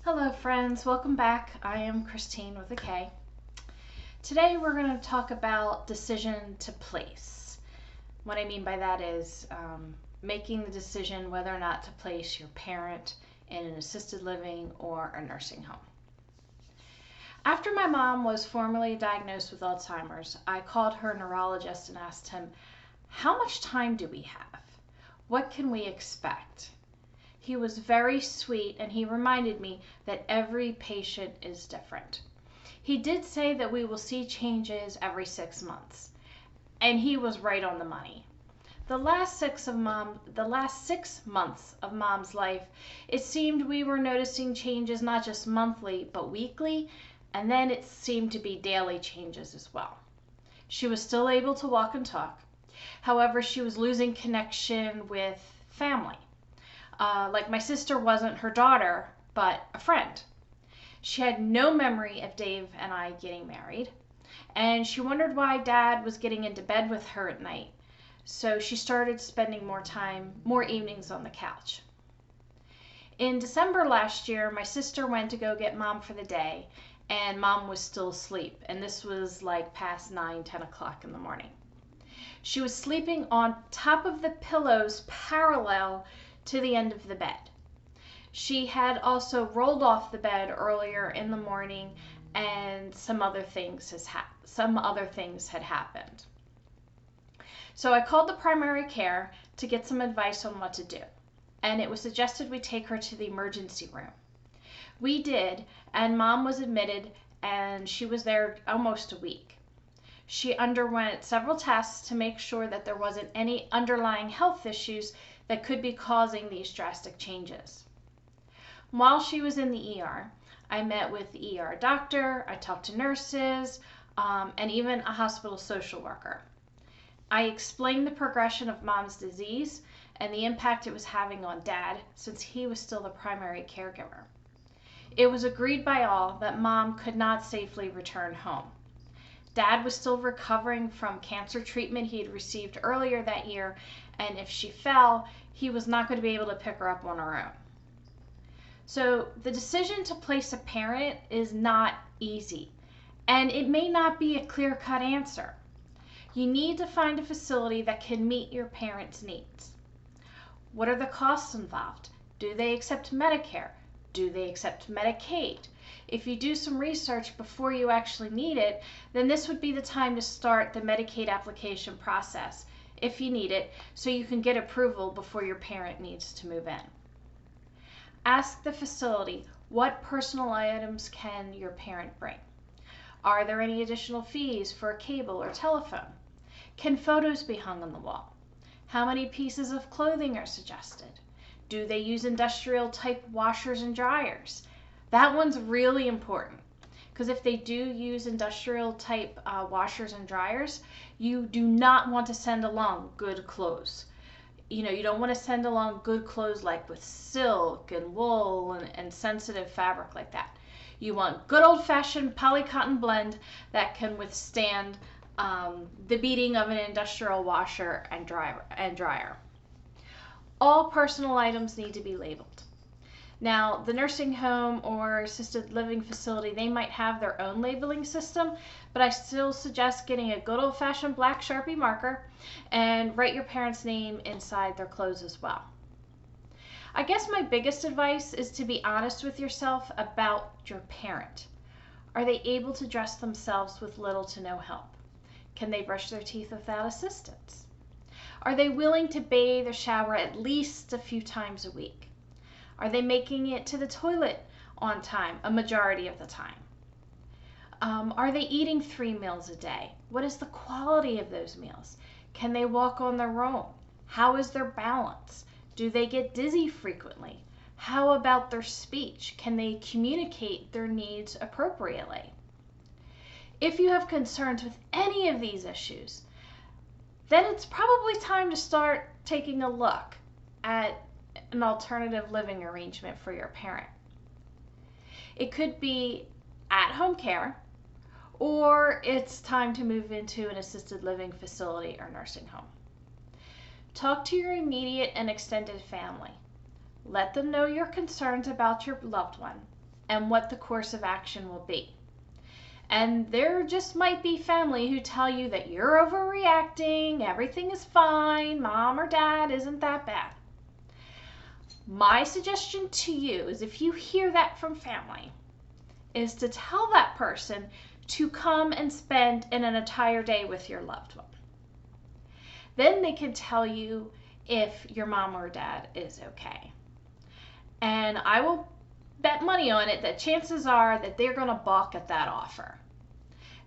Hello friends, welcome back. I am Christine with a K. Today we're going to talk about decision to place. What I mean by that is making the decision whether or not to place your parent in an assisted living or a nursing home. After my mom was formally diagnosed with Alzheimer's, I called her neurologist and asked him, how much time do we have? What can we expect? He was very sweet and he reminded me that every patient is different. He did say that we will see changes every 6 months, and he was right on the money. The last 6 months of Mom's life, it seemed we were noticing changes not just monthly but weekly, and then it seemed to be daily changes as well. She was still able to walk and talk. However, she was losing connection with family. Like my sister wasn't her daughter, but a friend. She had no memory of Dave and I getting married, and she wondered why Dad was getting into bed with her at night. So she started spending more evenings on the couch. In December last year, my sister went to go get Mom for the day, and Mom was still asleep, and this was like past 9-10 o'clock in the morning. She was sleeping on top of the pillows parallel to the end of the bed. She had also rolled off the bed earlier in the morning, and some other things had happened. So I called the primary care to get some advice on what to do, and it was suggested we take her to the emergency room. We did, and Mom was admitted, and she was there almost a week. She underwent several tests to make sure that there wasn't any underlying health issues that could be causing these drastic changes. While she was in the ER, I met with the ER doctor, I talked to nurses, and even a hospital social worker. I explained the progression of Mom's disease and the impact it was having on Dad, since he was still the primary caregiver. It was agreed by all that Mom could not safely return home. Dad was still recovering from cancer treatment he had received earlier that year, and if she fell, he was not going to be able to pick her up on her own. So the decision to place a parent is not easy, and it may not be a clear-cut answer. You need to find a facility that can meet your parent's needs. What are the costs involved? Do they accept Medicare? Do they accept Medicaid? If you do some research before you actually need it, then this would be the time to start the Medicaid application process, if you need it, so you can get approval before your parent needs to move in. Ask the facility, what personal items can your parent bring? Are there any additional fees for a cable or telephone? Can photos be hung on the wall? How many pieces of clothing are suggested? Do they use industrial type washers and dryers? That one's really important, because if they do use industrial type washers and dryers, you do not want to send along good clothes. You don't want to send along good clothes like with silk and wool and sensitive fabric like that. You want good old-fashioned poly-cotton blend that can withstand the beating of an industrial washer and dryer. All personal items need to be labeled. Now, the nursing home or assisted living facility, they might have their own labeling system, but I still suggest getting a good old-fashioned black Sharpie marker and write your parents' name inside their clothes as well. I guess my biggest advice is to be honest with yourself about your parent. Are they able to dress themselves with little to no help? Can they brush their teeth without assistance? Are they willing to bathe or shower at least a few times a week? Are they making it to the toilet on time a majority of the time? Are they eating 3 meals a day? What is the quality of those meals? Can they walk on their own? How is their balance? Do they get dizzy frequently? How about their speech? Can they communicate their needs appropriately? If you have concerns with any of these issues, then it's probably time to start taking a look at an alternative living arrangement for your parent. It could be at-home care, or it's time to move into an assisted living facility or nursing home. Talk to your immediate and extended family. Let them know your concerns about your loved one. and what the course of action will be. And there just might be family who tell you that you're overreacting, everything is fine, mom or dad isn't that bad. My suggestion to you is, if you hear that from family, is to tell that person to come and spend an entire day with your loved one. Then they can tell you if your mom or dad is okay. And I will bet money on it that chances are that they're going to balk at that offer.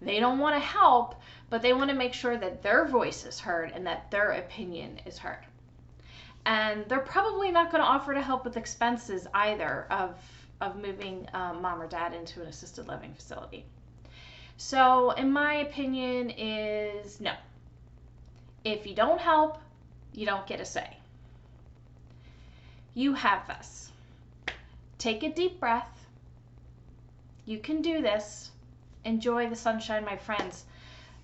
They don't want to help, but they want to make sure that their voice is heard and that their opinion is heard. And they're probably not going to offer to help with expenses either of moving mom or dad into an assisted living facility. So in my opinion is no. If you don't help, you don't get a say. You have this. Take a deep breath. You can do this. Enjoy the sunshine, my friends.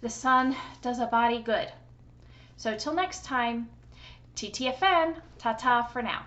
The sun does a body good. So till next time, TTFN, ta-ta for now.